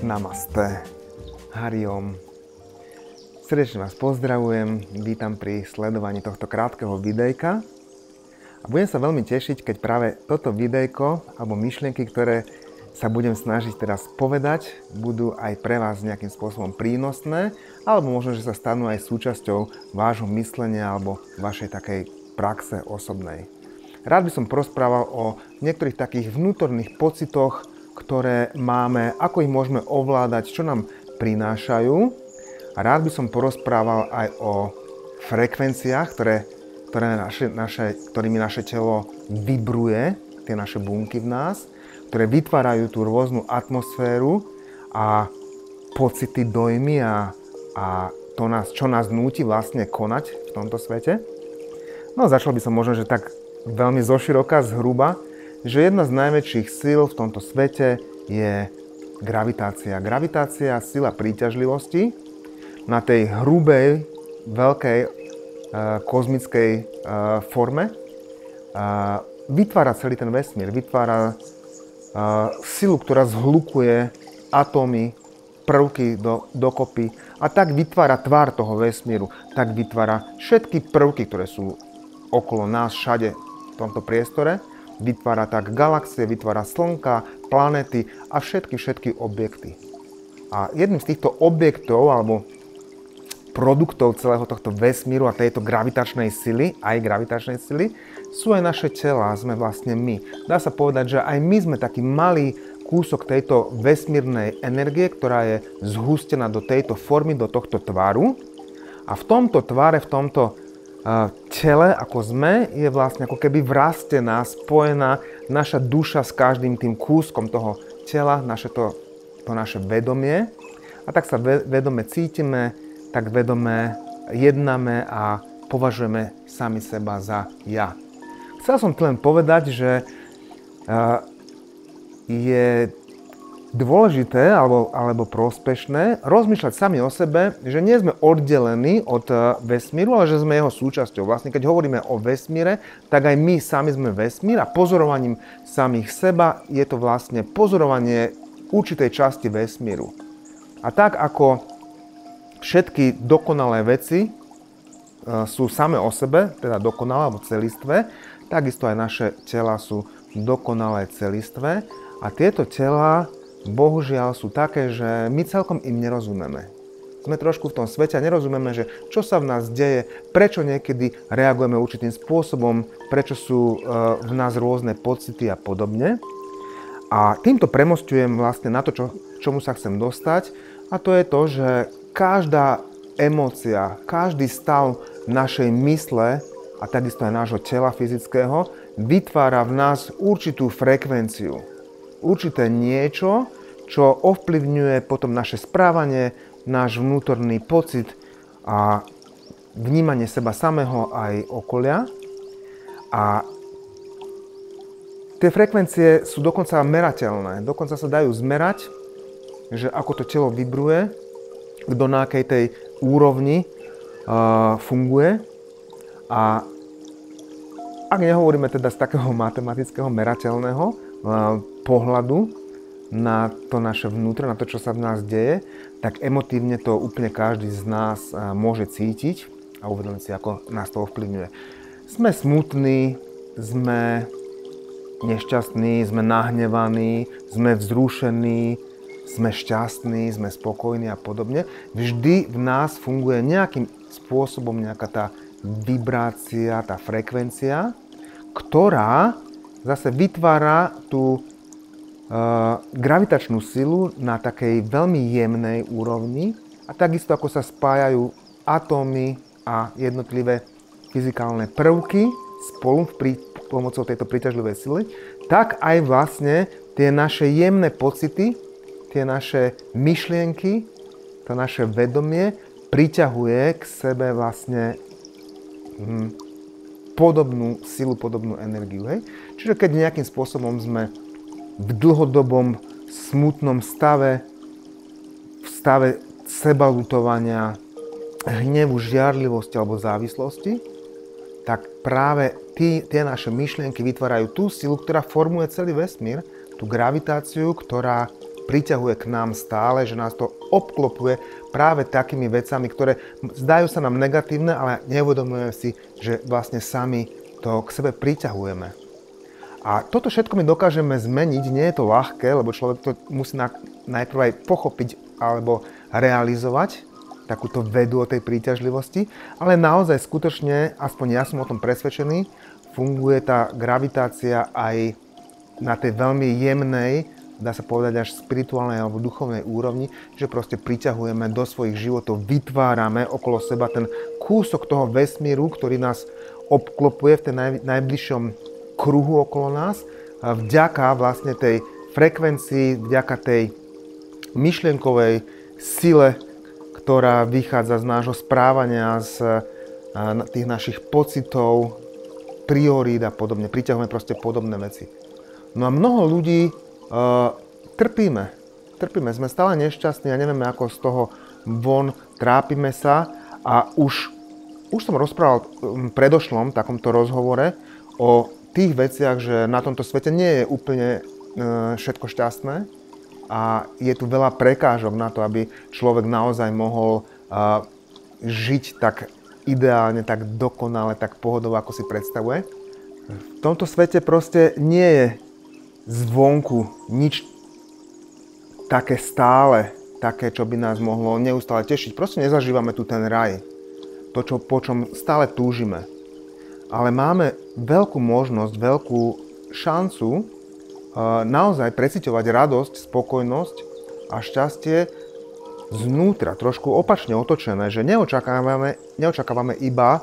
Namaste. Hariom. Srdečne vás pozdravujem, vítam pri sledovaní tohto krátkeho videjka. A budem sa veľmi tešiť, keď práve toto videjko, alebo myšlienky, ktoré sa budem snažiť teraz povedať, budú aj pre vás nejakým spôsobom prínosné, alebo možno, že sa stanú aj súčasťou vášho myslenia alebo vašej takej praxe osobnej. Rád by som porozprával o niektorých takých vnútorných pocitoch, ktoré máme, ako ich môžeme ovládať, čo nám prinášajú. A rád by som porozprával aj o frekvenciách, ktorými naše telo vibruje, tie naše bunky v nás, ktoré vytvárajú tú rôznu atmosféru a pocity, dojmy a čo nás núti vlastne konať v tomto svete. No začal by som možno, že tak veľmi zoširoka, zhruba, že jedna z najväčších síl v tomto svete je gravitácia. Gravitácia, sila príťažlivosti na tej hrubej, veľkej kozmickej forme vytvára celý ten vesmír, vytvára silu, ktorá zhlukuje atómy, prvky dokopy a tak vytvára tvár toho vesmíru, tak vytvára všetky prvky, ktoré sú okolo nás všade v tomto priestore. Vytvára tak galaxie, vytvára slnka, planéty a všetky objekty. A jedným z týchto objektov alebo produktov celého tohto vesmíru a tejto gravitačnej sily, sú aj naše telá, sme vlastne my. Dá sa povedať, že aj my sme taký malý kúsok tejto vesmírnej energie, ktorá je zhustená do tejto formy, do tohto tvaru. A v tomto tvare, v tomto tele, ako sme, je vlastne ako keby vrastená, spojená naša duša s každým tým kúskom toho tela, to naše vedomie. A tak sa vedome cítime, tak vedome jednáme a považujeme sami seba za ja. Chcel som len povedať, že je dôležité alebo prospešné rozmýšľať sami o sebe, že nie sme oddelení od vesmíru, ale že sme jeho súčasťou. Vlastne keď hovoríme o vesmíre, tak aj my sami sme vesmír a pozorovaním samých seba je to vlastne pozorovanie určitej časti vesmíru. A tak ako všetky dokonalé veci sú same o sebe, teda dokonalé alebo celistvé, takisto aj naše tela sú dokonalé celistvé a tieto tela bohužiaľ sú také, že my celkom im nerozumieme. Sme trošku v tom svete a nerozumieme, že čo sa v nás deje, prečo niekedy reagujeme určitým spôsobom, prečo sú v nás rôzne pocity a podobne. A týmto premostujem vlastne na to, čomu sa chcem dostať, a to je to, že každá emócia, každý stav našej mysle a takisto aj nášho tela fyzického vytvára v nás určitú frekvenciu. Určité niečo, čo ovplyvňuje potom naše správanie, náš vnútorný pocit a vnímanie seba samého aj okolia. A tie frekvencie sú dokonca merateľné. Dokonca sa dajú zmerať, že ako to telo vibruje, do nejakej tej úrovni funguje. A ak nehovoríme teda z takého matematického, merateľného pohľadu na to naše vnútro, na to, čo sa v nás deje, tak emotívne to úplne každý z nás môže cítiť a uvedomiť si, ako nás to ovplyvňuje. Sme smutní, sme nešťastní, sme nahnevaní, sme vzrušení, sme šťastní, sme spokojní a podobne. Vždy v nás funguje nejakým spôsobom nejaká tá vibrácia, tá frekvencia, ktorá zase vytvára tú gravitačnú silu na takej veľmi jemnej úrovni a takisto ako sa spájajú atómy a jednotlivé fyzikálne prvky spolu pomocou tejto príťažlivej sily, tak aj vlastne tie naše jemné pocity, tie naše myšlienky, to naše vedomie priťahuje k sebe vlastne podobnú silu, podobnú energiu. Hej? Čiže keď nejakým spôsobom sme v dlhodobom smutnom stave, v stave sebaľutovania, hnevu, žiarlivosti alebo závislosti, tak práve tie naše myšlienky vytvárajú tú silu, ktorá formuje celý vesmír, tú gravitáciu, ktorá priťahuje k nám stále, že nás to obklopuje práve takými vecami, ktoré zdajú sa nám negatívne, ale neuvedomujeme si, že vlastne sami to k sebe priťahujeme. A toto všetko my dokážeme zmeniť, nie je to ľahké, lebo človek to musí najprv aj pochopiť alebo realizovať, takúto vedu o tej príťažlivosti, ale naozaj skutočne, aspoň ja som o tom presvedčený, funguje tá gravitácia aj na tej veľmi jemnej, dá sa povedať až spirituálnej alebo duchovnej úrovni, že proste priťahujeme do svojich životov, vytvárame okolo seba ten kúsok toho vesmíru, ktorý nás obklopuje v tej najbližšom kruhu okolo nás, vďaka vlastne tej frekvencii, vďaka tej myšlienkovej sile, ktorá vychádza z nášho správania, z tých našich pocitov, priorít a podobne. Priťahujeme proste podobné veci. No a mnoho ľudí trpíme. Sme stále nešťastní a nevieme, ako z toho von, trápime sa a už som rozprával v predošlom takomto rozhovore o tých veciach, že na tomto svete nie je úplne všetko šťastné a je tu veľa prekážok na to, aby človek naozaj mohol žiť tak ideálne, tak dokonale, tak pohodovo, ako si predstavuje. V tomto svete proste nie je zvonku nič také stále, také, čo by nás mohlo neustále tešiť. Proste nezažívame tu ten raj. To, po čom stále túžime. Ale máme veľkú možnosť, veľkú šancu naozaj preciťovať radosť, spokojnosť a šťastie znútra, trošku opačne otočené, že neočakávame iba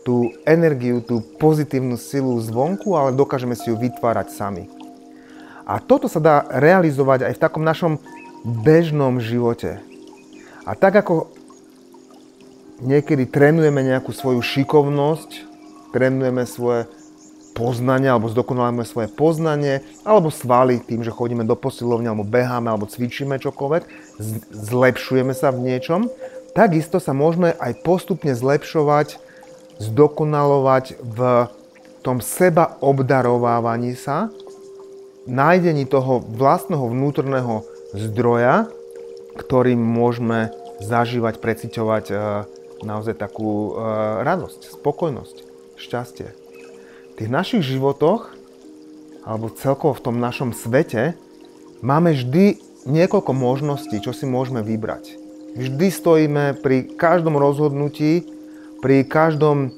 tú energiu, tú pozitívnu silu zvonku, ale dokážeme si ju vytvárať sami. A toto sa dá realizovať aj v takom našom bežnom živote. A tak ako niekedy trénujeme nejakú svoju šikovnosť, trénujeme svoje poznanie, alebo zdokonalujeme svoje poznanie, alebo svaly tým, že chodíme do posilovne, alebo beháme, alebo cvičíme čokoľvek, zlepšujeme sa v niečom, takisto sa môžeme aj postupne zlepšovať, zdokonalovať v tom seba obdarovávaní sa, nájdení toho vlastného vnútorného zdroja, ktorým môžeme zažívať, preciťovať naozaj takú radosť, spokojnosť, šťastie. V tých našich životoch, alebo celkovo v tom našom svete, máme vždy niekoľko možností, čo si môžeme vybrať. Vždy stojíme pri každom rozhodnutí, pri každom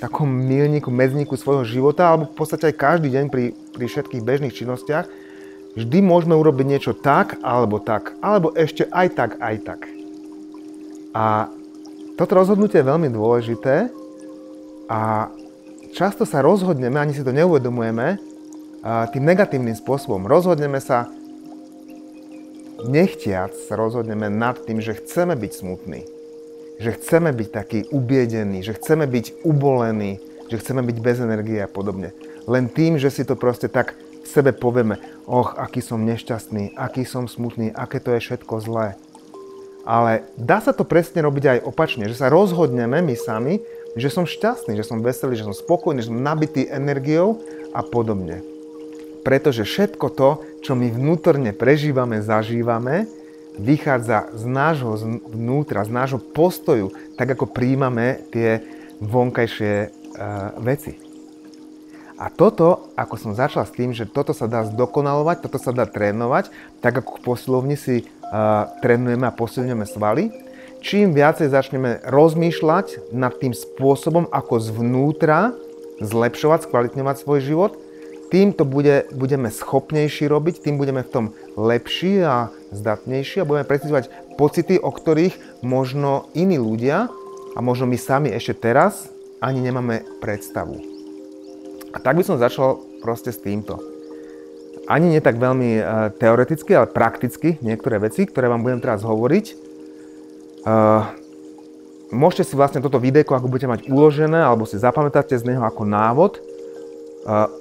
takom milníku, medzníku svojho života, alebo v podstate aj každý deň pri všetkých bežných činnostiach, vždy môžeme urobiť niečo tak, alebo ešte aj tak. A toto rozhodnutie je veľmi dôležité a často sa rozhodneme, ani si to neuvedomujeme, tým negatívnym spôsobom. Rozhodneme sa nechtiac, rozhodneme nad tým, že chceme byť smutní, že chceme byť taký ubiedení, že chceme byť ubolení, že chceme byť bez energie a podobne. Len tým, že si to proste tak v sebe povieme, aký som nešťastný, aký som smutný, aké to je všetko zlé. Ale dá sa to presne robiť aj opačne, že sa rozhodneme my sami, že som šťastný, že som veselý, že som spokojný, že som nabitý energiou a podobne. Pretože všetko to, čo my vnútorne prežívame, zažívame, vychádza z nášho vnútra, z nášho postoju, tak ako príjmame tie vonkajšie veci. A toto, ako som začal s tým, že toto sa dá zdokonalovať, toto sa dá trénovať, tak ako v posilovni si trénujeme a posilňujeme svaly, čím viacej začneme rozmýšľať nad tým spôsobom, ako zvnútra zlepšovať, skvalitňovať svoj život, tým to budeme schopnejší robiť, tým budeme v tom lepší a zdatnejší a budeme precíťovať pocity, o ktorých možno iní ľudia a možno my sami ešte teraz ani nemáme predstavu. A tak by som začal proste s týmto. Ani nie tak veľmi teoreticky, ale prakticky niektoré veci, ktoré vám budem teraz hovoriť. Môžete si vlastne toto videjko, ako budete mať uložené, alebo si zapamätáte z neho ako návod,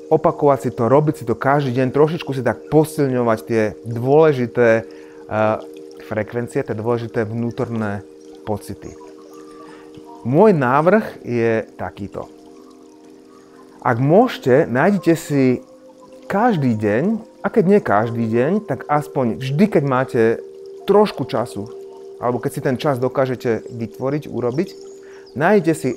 opakovať si to, robiť si to každý deň, trošičku si tak posilňovať tie dôležité frekvencie, tie dôležité vnútorné pocity. Môj návrh je takýto. Ak môžete, nájdite si každý deň A keď nie každý deň, tak aspoň vždy, keď máte trošku času, alebo keď si ten čas dokážete vytvoriť, urobiť, nájdete si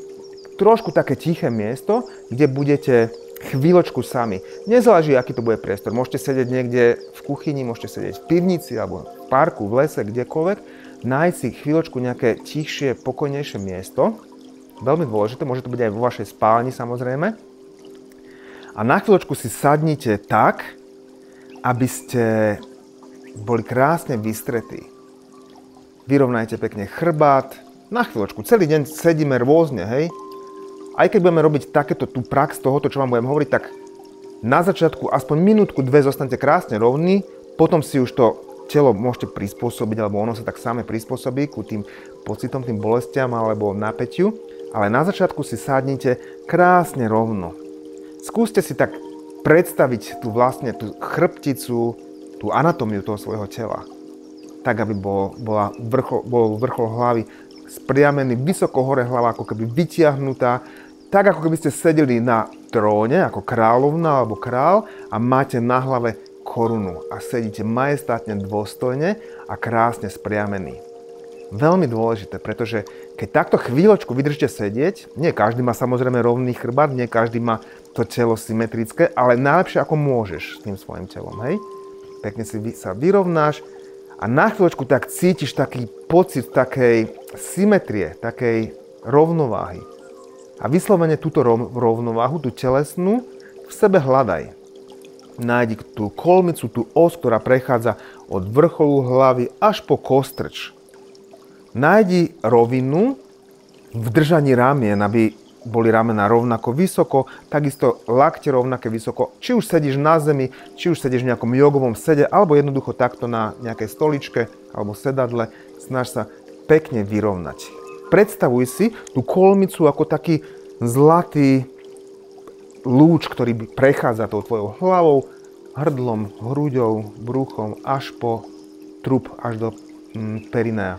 trošku také tiché miesto, kde budete chvíľočku sami. Nezáleží, aký to bude priestor. Môžete sedieť niekde v kuchyni, môžete sedieť v pivnici alebo v parku, v lese, kdekoľvek. Nájsť si chvíľočku nejaké tichšie, pokojnejšie miesto. Veľmi dôležité, môže to byť aj vo vašej spálni samozrejme. A na chvíľočku si sadnite tak, aby ste boli krásne vystretí. Vyrovnajte pekne chrbát. Na chvíľočku, celý deň sedíme rôzne, hej. Aj keď budeme robiť takéto tú prax tohoto, čo vám budem hovoriť, tak na začiatku aspoň minútku, dve zostanete krásne rovní, potom si už to telo môžete prispôsobiť, alebo ono sa tak same prispôsobí ku tým pocitom, tým bolestiam alebo napätiu, ale na začiatku si sadnite krásne rovno. Skúste si tak predstaviť tú chrbticu, tú anatómiu toho svojho tela, tak aby bol vrchol hlavy spriamený vysoko hore, hlava ako keby vytiahnutá, tak ako keby ste sedeli na tróne ako kráľovna alebo král a máte na hlave korunu a sedíte majestátne, dôstojne a krásne spriamený. Veľmi dôležité, pretože keď takto chvíľočku vydržíte sedieť, nie každý má samozrejme rovný chrbát, nie každý má to telo symetrické, ale najlepšie ako môžeš s tým svojim telom, hej? Pekne si sa vyrovnáš, a na chvíľočku tak cítiš taký pocit takej symetrie, takej rovnováhy. A vyslovene túto rovnováhu, tú telesnú, v sebe hľadaj. Nájdi tú kolmicu, tú os, ktorá prechádza od vrcholu hlavy až po kostrč. Nájdi rovinu v držaní ramien, aby boli ramená rovnako vysoko, takisto lakte rovnaké vysoko. Či už sedíš na zemi, či už sedíš v nejakom jogovom sede, alebo jednoducho takto na nejakej stoličke alebo sedadle, snaž sa pekne vyrovnať. Predstavuj si tú kolmicu ako taký zlatý lúč, ktorý prechádza tou tvojou hlavou, hrdlom, hruďou, bruchom, až po trup, až do perinéa.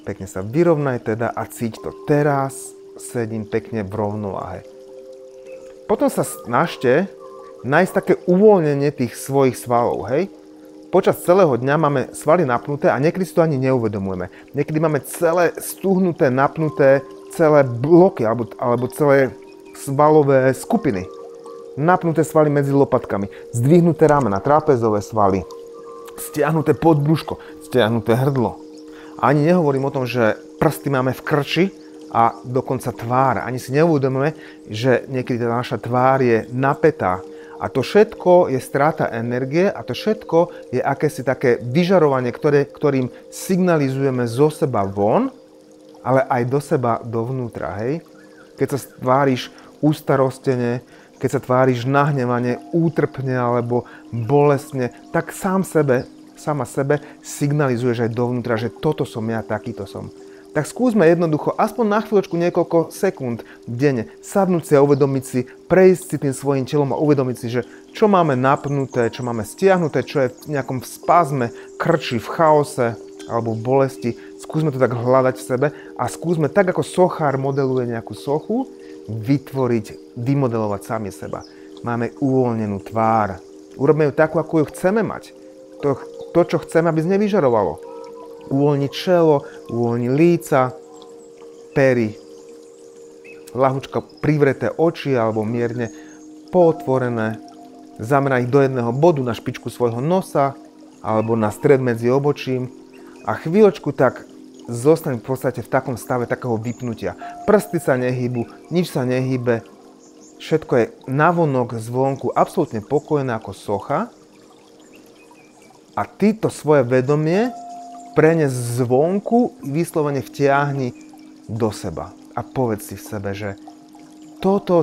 Pekne sa vyrovnaj teda a cíť to teraz. Sedím pekne v rovnováhe. Potom sa snažte nájsť také uvoľnenie tých svojich svalov, hej? Počas celého dňa máme svaly napnuté a niekedy si to ani neuvedomujeme. Niekedy máme celé stuhnuté, napnuté, celé bloky alebo celé svalové skupiny. Napnuté svaly medzi lopatkami, zdvihnuté ramena, trapezové svaly, stiahnuté podbrúško, stiahnuté hrdlo. A ani nehovorím o tom, že prsty máme v krči, a dokonca tvár. Ani si neuvedomujeme, že niekedy tá naša tvár je napätá. A to všetko je strata energie a to všetko je akési také vyžarovanie, ktorým signalizujeme zo seba von, ale aj do seba dovnútra. Hej? Keď sa tváriš ústarostene, keď sa tváriš nahnevane, útrpne alebo bolestne, tak sama sebe signalizuješ aj dovnútra, že toto som ja, takýto som. Tak skúsme jednoducho, aspoň na chvíľočku niekoľko sekúnd denne, sadnúť si a uvedomiť si, prejsť si tým svojim telom a uvedomiť si, že čo máme napnuté, čo máme stiahnuté, čo je v nejakom spazme, krči, v chaose alebo v bolesti. Skúsme to tak hľadať v sebe a skúsme tak, ako sochár modeluje nejakú sochu, vymodelovať sami seba. Máme uvoľnenú tvár. Urobme ju takú, ako ju chceme mať. To čo chceme, aby nevyžarovalo. Uvoľni čelo, uvoľni líca, pery, ľahučko privreté oči alebo mierne pootvorené. Zameraj ich do jedného bodu na špičku svojho nosa alebo na stred medzi obočím a chvíľočku tak zostaň v podstate v takom stave takého vypnutia. Prsty sa nehýbu, nič sa nehýbe, všetko je navonok, zvonku, absolútne pokojné ako socha a ty to svoje vedomie prenes zvonku, vyslovene vtiahni do seba a povedz si v sebe, že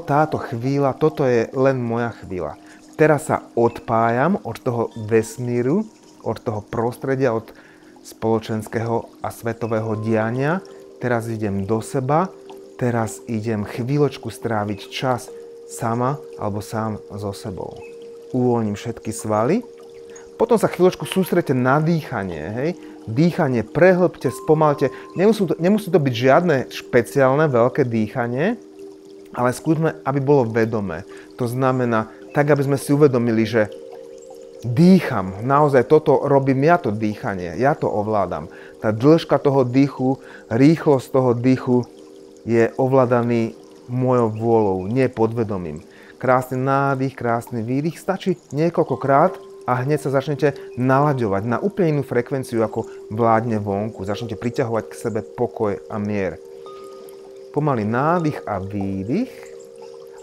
táto chvíľa, toto je len moja chvíľa. Teraz sa odpájam od toho vesmíru, od toho prostredia, od spoločenského a svetového diania. Teraz idem do seba, teraz idem chvíľočku stráviť čas sama alebo sám so sebou. Uvoľním všetky svaly, potom sa chvíľočku sústredte na dýchanie, hej? Dýchanie prehlbte, spomalte. Nemusí to byť žiadne špeciálne veľké dýchanie, ale skúsme, aby bolo vedomé. To znamená, tak, aby sme si uvedomili, že Dýcham, naozaj toto robím ja, to dýchanie, ja to ovládam. Tá dĺžka toho dýchu, rýchlosť toho dýchu je ovládaný mojou vôľou, nie podvedomím. Krásny nádych, krásny výdych, stačí niekoľkokrát a hneď sa začnete nalaďovať na úplne inú frekvenciu, ako vládne vonku. Začnete priťahovať k sebe pokoj a mier. Pomalý nádych a výdych.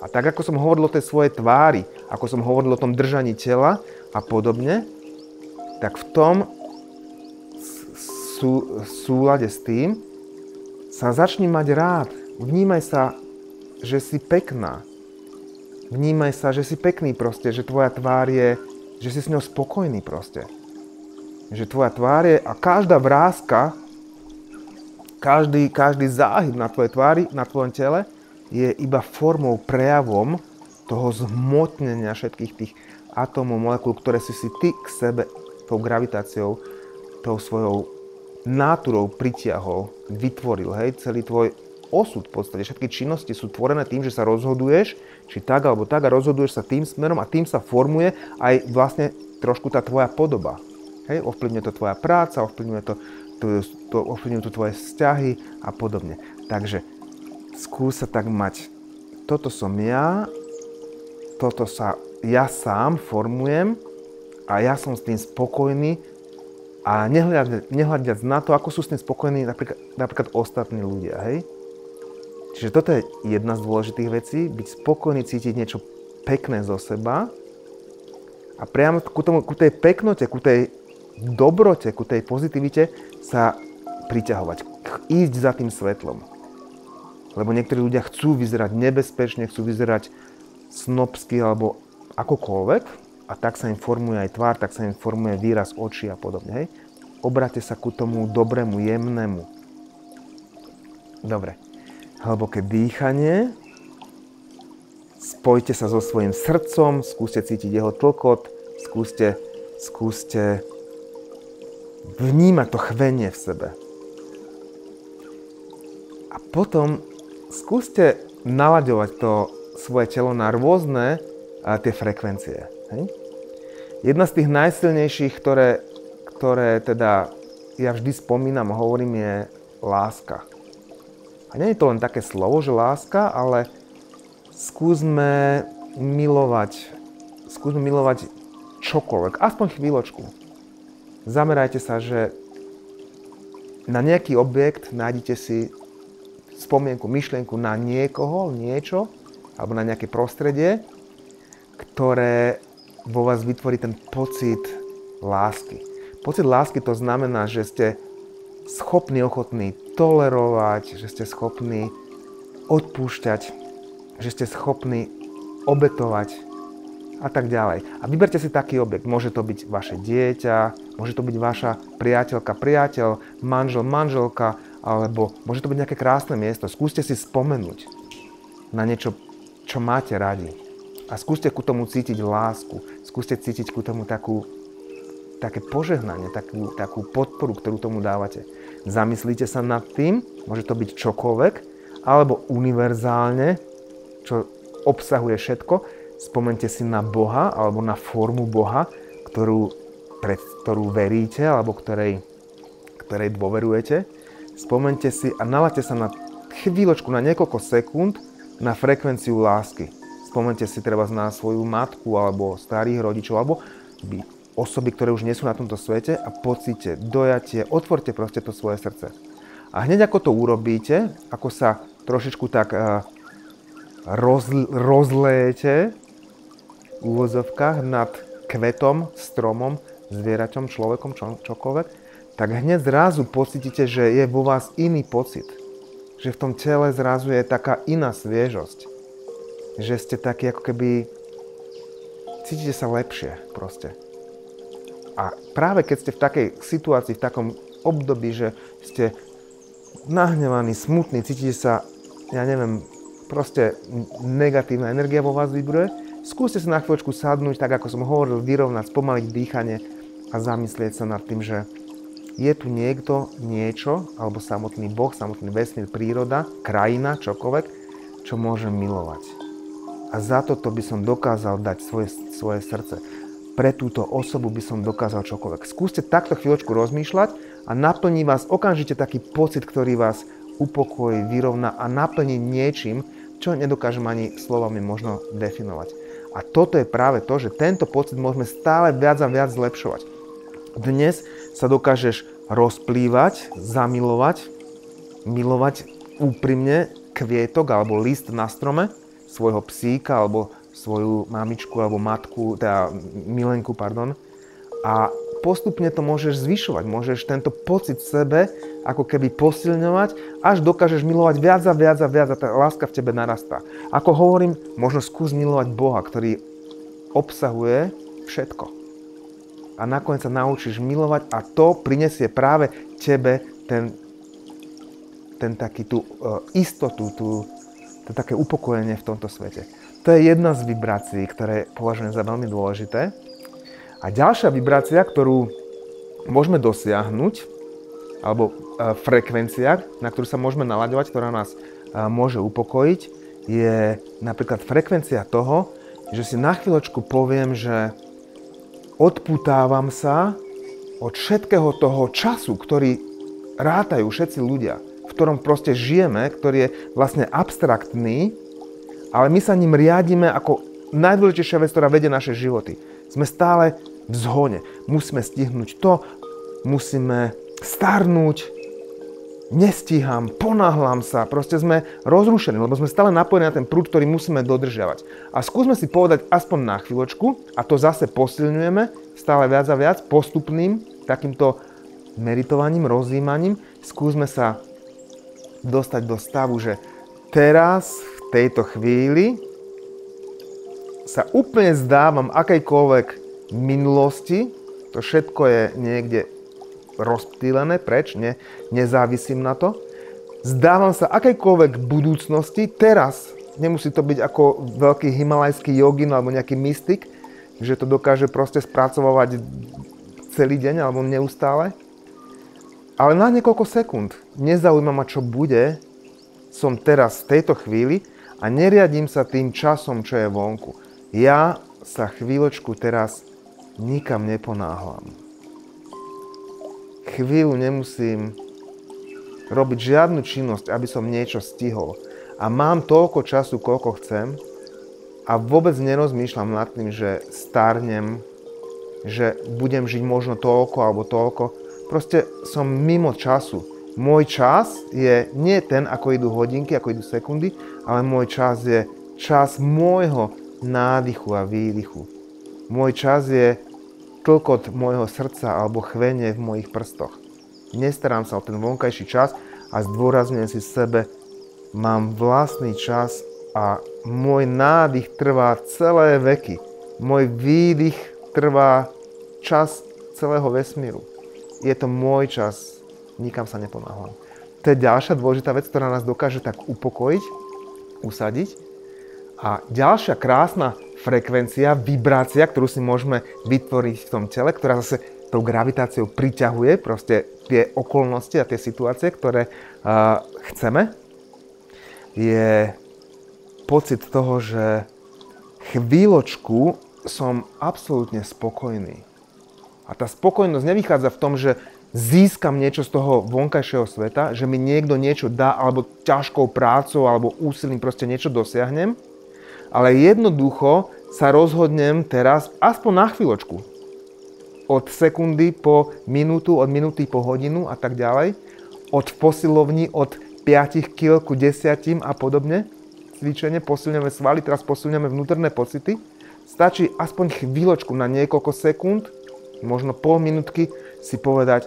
A tak, ako som hovoril o tej svojej tvári, ako som hovoril o tom držaní tela a podobne, tak v tom súlade s tým sa začni mať rád. Vnímaj sa, že si pekná. Vnímaj sa, že si pekný proste, že tvoja tvár je, že si s ňou spokojný proste. Že tvoja tvár je a každá vráska, každý záhyb na tvojej tvári, na tvojom tele je iba formou, prejavom toho zhmotnenia všetkých tých atómov, molekúl, ktoré si ty k sebe tou gravitáciou, tou svojou náturou pritiahol, vytvoril, hej, celý tvoj osud v podstate. Všetky činnosti sú tvorené tým, že sa rozhoduješ, či tak alebo tak a rozhoduješ sa tým smerom a tým sa formuje aj vlastne trošku tá tvoja podoba. Hej, ovplyvňuje to tvoja práca, ovplyvňujú to tvoje vzťahy a podobne. Takže skús sa tak mať, toto som ja, toto sa ja sám formujem a ja som s tým spokojný a nehľadiac na to, ako sú s tým spokojní napríklad ostatní ľudia, hej. Čiže toto je jedna z dôležitých vecí, byť spokojný, cítiť niečo pekné zo seba a priamo ku tej peknote, ku tej dobrote, ku tej pozitivite sa priťahovať, ísť za tým svetlom. Lebo niektorí ľudia chcú vyzerať nebezpečne, chcú vyzerať snobsky alebo akokoľvek a tak sa im formuje aj tvár, tak sa im formuje výraz očí a podobne. Hej? Obráťte sa ku tomu dobrému, jemnému. Dobre. Hlboké dýchanie. Spojte sa so svojím srdcom, skúste cítiť jeho tlkot, skúste vnímať to chvenie v sebe. A potom skúste nalaďovať to svoje telo na rôzne tie frekvencie. Hej? Jedna z tých najsilnejších, ktoré teda ja vždy spomínam a hovorím, je láska. A nie je to len také slovo, že láska, ale skúsme milovať čokoľvek, aspoň chvíľočku. Zamerajte sa, že na nejaký objekt nájdete si spomienku, myšlienku na niekoho, niečo, alebo na nejaké prostredie, ktoré vo vás vytvorí ten pocit lásky. Pocit lásky to znamená, že ste schopní, ochotní tolerovať, že ste schopní odpúšťať, že ste schopní obetovať a tak ďalej. A vyberte si taký objekt. Môže to byť vaše dieťa, môže to byť vaša priateľka, priateľ, manžel, manželka, alebo môže to byť nejaké krásne miesto. Skúste si spomenúť na niečo, čo máte radi. A skúste ku tomu cítiť lásku. Skúste cítiť ku tomu také požehnanie, takú podporu, ktorú tomu dávate. Zamyslite sa nad tým, môže to byť čokoľvek, alebo univerzálne, čo obsahuje všetko. Spomente si na Boha, alebo na formu Boha, ktorú veríte, alebo ktorej dôverujete. Spomente si a nalaďte sa na chvíľočku, na niekoľko sekúnd, na frekvenciu lásky. Spomente si treba na svoju matku, alebo starých rodičov, alebo osoby, ktoré už nie sú na tomto svete a pocíte, dojatie, otvorte proste to svoje srdce. A hneď ako to urobíte, ako sa trošičku tak rozlejete v úvozovkách nad kvetom, stromom, zvieraťom, človekom, čokoľvek, tak hneď zrazu pocítite, že je vo vás iný pocit. Že v tom tele zrazu je taká iná sviežosť. Že ste takí ako keby cítite sa lepšie proste. A práve keď ste v takej situácii, v takom období, že ste nahnevaní, smutní, cítite sa, ja neviem, proste negatívna energia vo vás vibruje, skúste sa na chvíľočku sadnúť, tak ako som hovoril, vyrovnať, spomaliť dýchanie a zamyslieť sa nad tým, že je tu niekto, niečo, alebo samotný Boh, samotný vesmír, príroda, krajina, čokoľvek, čo môžem milovať. A za toto by som dokázal dať svoje srdce. pre túto osobu by som dokázal čokoľvek. Skúste takto chvíľočku rozmýšľať a naplní vás okamžite taký pocit, ktorý vás upokojí, vyrovná a naplní niečím, čo nedokážem ani slovami možno definovať. A toto je práve to, že tento pocit môžeme stále viac a viac zlepšovať. Dnes sa dokážeš rozplývať, zamilovať, milovať úprimne kvietok alebo list na strome, svojho psíka alebo svoju mamičku alebo matku, teda milenku, pardon. A postupne to môžeš zvyšovať, môžeš tento pocit v sebe ako keby posilňovať, až dokážeš milovať viac a viac a viac a tá láska v tebe narastá. Ako hovorím, možno skús milovať Boha, ktorý obsahuje všetko. A nakoniec sa naučíš milovať a to prinesie práve tebe ten taký tú istotu, to také upokojenie v tomto svete. To je jedna z vibrácií, ktoré považujem za veľmi dôležité. A ďalšia vibrácia, ktorú môžeme dosiahnuť, alebo frekvencia, na ktorú sa môžeme nalaďovať, ktorá nás môže upokojiť, je napríklad frekvencia toho, že si na chvíľočku poviem, že odputávam sa od všetkého toho času, ktorý rátajú všetci ľudia, v ktorom proste žijeme, ktorý je vlastne abstraktný, ale my sa ním riadíme ako najdôležitejšia vec, ktorá vedie naše životy. Sme stále v zhone. Musíme stihnúť to, musíme starnúť, nestíham, ponáhľam sa, proste sme rozrušení, lebo sme stále napojení na ten prúd, ktorý musíme dodržiavať. A skúsme si povedať aspoň na chvíľočku, a to zase posilňujeme stále viac a viac postupným takýmto meditovaním, rozjímaním, skúsme sa dostať do stavu, že teraz, v tejto chvíli, sa úplne zdávam akejkoľvek minulosti, to všetko je niekde rozptýlené preč, nezávisím na to. Zdávam sa akejkoľvek budúcnosti, teraz, nemusí to byť ako veľký himalajský jogin alebo nejaký mystik, že to dokáže proste spracovávať celý deň alebo neustále. Ale na niekoľko sekúnd nezaujíma ma, čo bude, som teraz v tejto chvíli a neriadím sa tým časom, čo je vonku. Ja sa chvíľočku teraz nikam neponáhľam. Chvíľu nemusím robiť žiadnu činnosť, aby som niečo stihol. A mám toľko času, koľko chcem a vôbec nerozmýšľam nad tým, že starnem, že budem žiť možno toľko alebo toľko. Proste som mimo času. Môj čas je nie ten, ako idú hodinky, ako idú sekundy, ale môj čas je čas môjho nádychu a výdychu. Môj čas je tlkot môjho srdca alebo chvenie v mojich prstoch. Nestarám sa o ten vonkajší čas a zdôrazňujem si sebe, mám vlastný čas a môj nádych trvá celé veky. Môj výdych trvá čas celého vesmíru. Je to môj čas, nikam sa neponáhľam. To je ďalšia dôležitá vec, ktorá nás dokáže tak upokojiť, usadiť. A ďalšia krásna frekvencia, vibrácia, ktorú si môžeme vytvoriť v tom tele, ktorá zase tou gravitáciou priťahuje proste tie okolnosti a tie situácie, ktoré chceme, je pocit toho, že chvíľočku som absolútne spokojný. A tá spokojnosť nevychádza v tom, že získam niečo z toho vonkajšieho sveta, že mi niekto niečo dá, alebo ťažkou prácou, alebo úsilím proste niečo dosiahnem, ale jednoducho sa rozhodnem teraz aspoň na chvíľočku. Od sekundy po minútu, od minúty po hodinu a tak ďalej. Od posilovni, od 5 kg ku 10 a podobne. Cvičenie, posilňujeme svaly, teraz posilňujeme vnútorné pocity. Stačí aspoň chvíľočku na niekoľko sekúnd, možno pol minútky si povedať,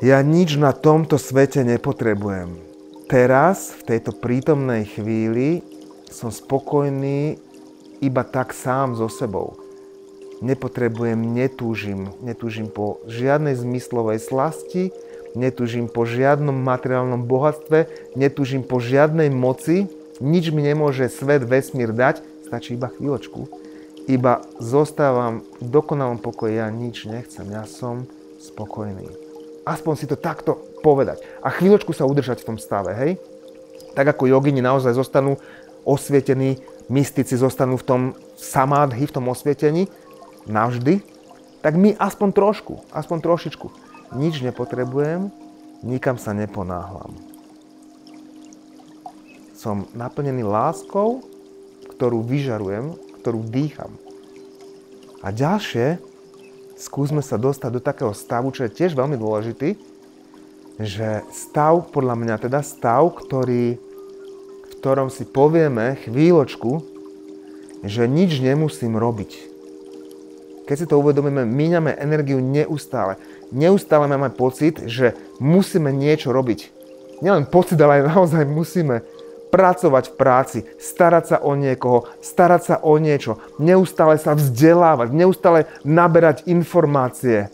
ja nič na tomto svete nepotrebujem. Teraz, v tejto prítomnej chvíli, som spokojný iba tak sám so sebou. Netúžim po žiadnej zmyslovej slasti, netúžim po žiadnom materiálnom bohatstve, netúžim po žiadnej moci, nič mi nemôže svet, vesmír dať, stačí iba chvíľočku. Iba zostávam v dokonalom pokoji, ja nič nechcem, ja som spokojný. Aspoň si to takto povedať a chvíľočku sa udržať v tom stave, hej? Tak ako jogini naozaj zostanú osvietení, mystici zostanú v tom samádhi, v tom osvietení, navždy, tak my aspoň trošičku. Nič nepotrebujem, nikam sa neponáhlam. Som naplnený láskou, ktorú vyžarujem, ktorú dýcham. A ďalšie, skúsme sa dostať do takého stavu, čo je tiež veľmi dôležitý, že stav, podľa mňa teda stav, v ktorom si povieme chvíľočku, že nič nemusím robiť. Keď si to uvedomíme, míňame energiu neustále. Neustále máme pocit, že musíme niečo robiť. Nielen pocit, ale aj naozaj musíme pracovať v práci, starať sa o niekoho, starať sa o niečo, neustále sa vzdelávať, neustále naberať informácie,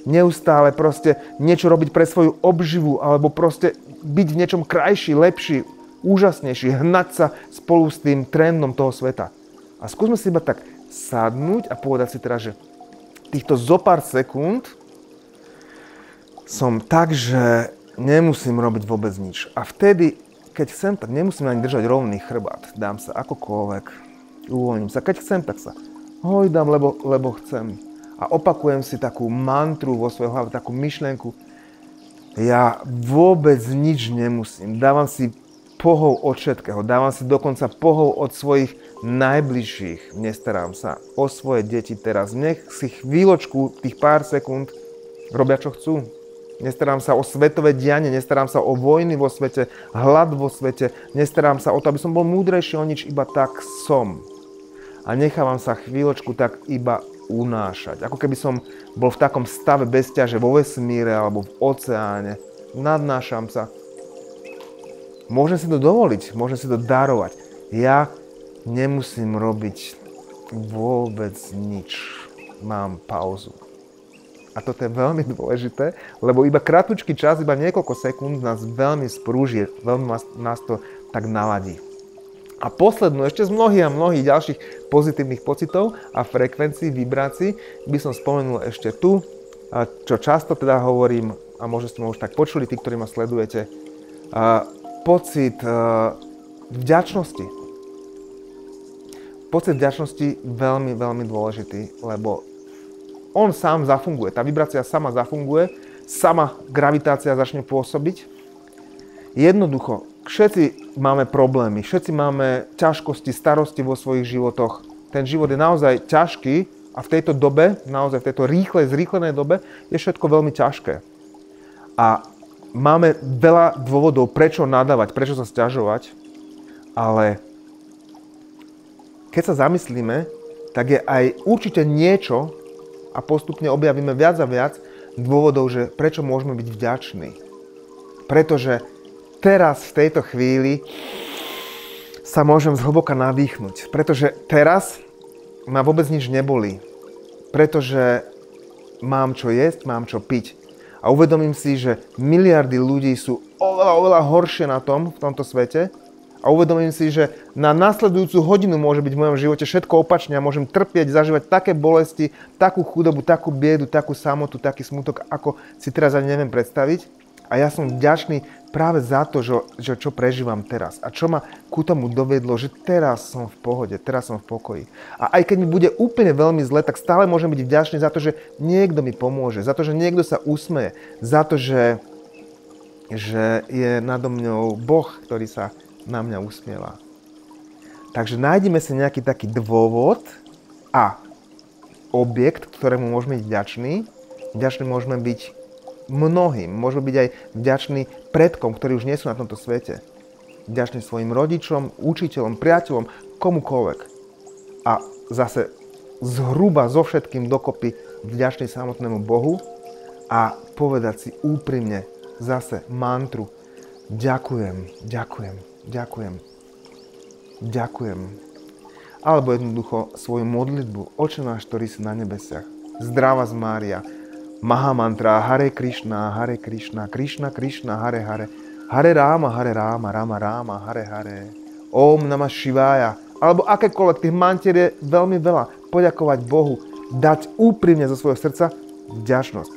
neustále proste niečo robiť pre svoju obživu, alebo proste byť v niečom krajší, lepší, úžasnejší, hnať sa spolu s tým trendom toho sveta. A skúsme si iba tak sadnúť a povedať si teraz, že týchto zopár sekúnd som tak, že nemusím robiť vôbec nič. A vtedy, keď chcem, tak nemusím ani držať rovný chrbát. Dám sa akokoľvek, uvoľním sa. Keď chcem, tak sa hojdám, lebo chcem. A opakujem si takú mantru vo svojej hlave, takú myšlienku. Ja vôbec nič nemusím. Dávam si pohov od všetkého. Dávam si dokonca pohov od svojich najbližších. Nestarám sa o svoje deti teraz. Nech si chvíľočku, tých pár sekúnd robia, čo chcú. Nestarám sa o svetové dianie, nestarám sa o vojny vo svete, hlad vo svete, nestarám sa o to, aby som bol múdrejší o nič, iba tak som. A nechávam sa chvíľočku tak iba unášať. Ako keby som bol v takom stave bezťaže vo vesmíre alebo v oceáne. Nadnášam sa. Môžem si to dovoliť, môžem si to darovať. Ja nemusím robiť vôbec nič. Mám pauzu. A toto je veľmi dôležité, lebo iba krátky čas, iba niekoľko sekúnd nás veľmi sprúži, veľmi nás to tak naladí. A poslednú, ešte z mnohých a mnohých ďalších pozitívnych pocitov a frekvencií, vibrácií, by som spomenul ešte tu, čo často teda hovorím, a možno ste ma už tak počuli, tí, ktorí ma sledujete, pocit vďačnosti. Pocit vďačnosti veľmi, veľmi dôležitý, lebo on sám zafunguje, tá vibrácia sama zafunguje, sama gravitácia začne pôsobiť. Jednoducho, všetci máme problémy, všetci máme ťažkosti, starosti vo svojich životoch. Ten život je naozaj ťažký a v tejto dobe, naozaj v tejto zrýchlenej dobe, je všetko veľmi ťažké. A máme veľa dôvodov, prečo nadávať, prečo sa sťažovať, ale keď sa zamyslíme, tak je aj určite niečo, a postupne objavíme viac a viac dôvodov, že prečo môžeme byť vďační. Pretože teraz, v tejto chvíli, sa môžem zhlboka nadýchnuť. Pretože teraz ma vôbec nič nebolí. Pretože mám čo jesť, mám čo piť. A uvedomím si, že miliardy ľudí sú oveľa horšie na tom, v tomto svete. A uvedomím si, že na nasledujúcu hodinu môže byť v mojom živote všetko opačne a môžem trpieť, zažívať také bolesti, takú chudobu, takú biedu, takú samotu, taký smutok, ako si teraz ani neviem predstaviť. A ja som vďačný práve za to, že čo prežívam teraz. A čo ma ku tomu dovedlo, že teraz som v pohode, teraz som v pokoji. A aj keď mi bude úplne veľmi zle, tak stále môžem byť vďačný za to, že niekto mi pomôže, za to, že niekto sa usmeje, za to, že je nado mňou Boh, ktorý sa na mňa usmieva. Takže nájdeme si nejaký taký dôvod a objekt, ktorému môžeme byť vďační. Vďační môžeme byť mnohým. Môžeme byť aj vďační predkom, ktorí už nie sú na tomto svete. Vďační svojim rodičom, učiteľom, priateľom, komukoľvek. A zase zhruba so všetkým dokopy vďační samotnému Bohu a povedať si úprimne zase mantru ďakujem, ďakujem. Ďakujem. Ďakujem. Alebo jednoducho svoju modlitbu. Oče náš, ktorý si na nebesiach. Zdravá z Mária. Mahamantra. Hare Krishna, Krishna Krishna, Hare Hare. Hare Ráma, Rama Ráma, Hare Hare. Om Namah Shivaya. Alebo akékoľvek. Tých mantier je veľmi veľa. Poďakovať Bohu. Dať úprimne zo svojho srdca vďačnosť.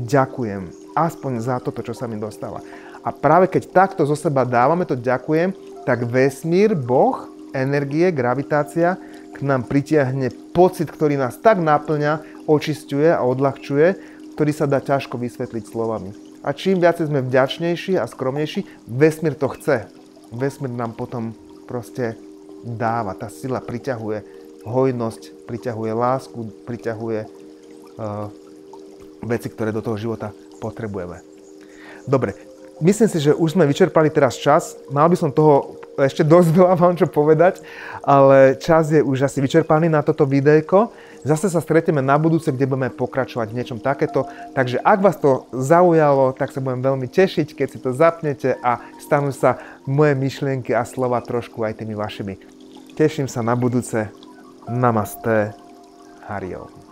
Ďakujem. Aspoň za toto, čo sa mi dostáva. A práve keď takto zo seba dávame to ďakujem, tak vesmír, Boh, energie, gravitácia k nám pritiahne pocit, ktorý nás tak naplňa, očisťuje a odľahčuje, ktorý sa dá ťažko vysvetliť slovami. A čím viacej sme vďačnejší a skromnejší, vesmír to chce. Vesmír nám potom proste dáva, tá sila priťahuje hojnosť, priťahuje lásku, priťahuje veci, ktoré do toho života potrebujeme. Dobre, myslím si, že už sme vyčerpali teraz čas. Mal by som toho ešte dosť veľa vám čo povedať, ale čas je už asi vyčerpaný na toto videjko. Zase sa stretneme na budúce, kde budeme pokračovať v niečom takéto. Takže ak vás to zaujalo, tak sa budem veľmi tešiť, keď si to zapnete a stanú sa moje myšlienky a slova trošku aj tými vašimi. Teším sa na budúce. Namaste. Hariom.